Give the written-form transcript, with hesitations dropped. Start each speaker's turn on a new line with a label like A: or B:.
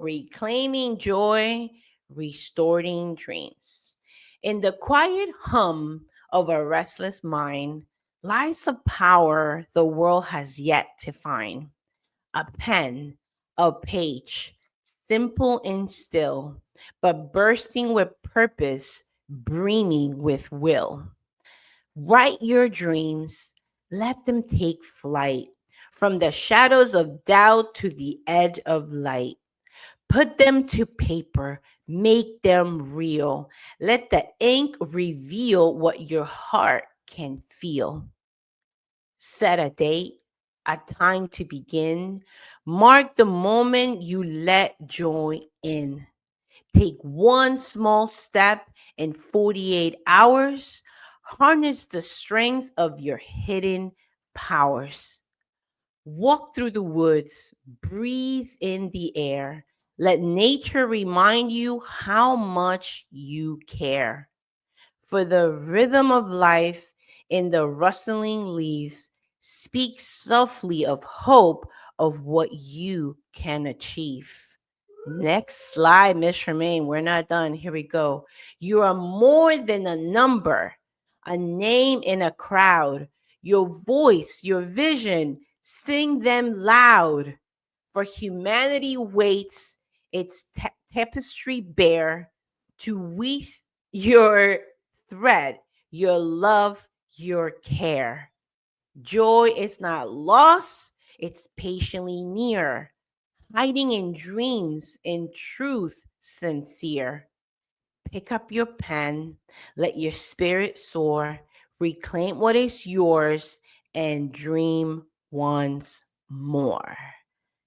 A: reclaiming joy, restoring dreams. In the quiet hum of a restless mind lies a power the world has yet to find. A pen, a page, simple and still, but bursting with purpose, brimming with will. Write your dreams, let them take flight from the shadows of doubt to the edge of light. Put them to paper, make them real. Let the ink reveal what your heart can feel. Set a date, a time to begin. Mark the moment you let joy in. Take one small step in 48 hours. Harness the strength of your hidden powers. Walk through the woods, breathe in the air. Let nature remind you how much you care. For the rhythm of life in the rustling leaves speaks softly of hope of what you can achieve. Next slide, Miss Tremaine. We're not done. Here we go. You are more than a number, a name in a crowd. Your voice, your vision, sing them loud. For humanity waits its tapestry bare to weave your thread, your love, your care. Joy is not lost, it's patiently near, hiding in dreams, in truth sincere. Pick up your pen, let your spirit soar, reclaim what is yours, and dream once more.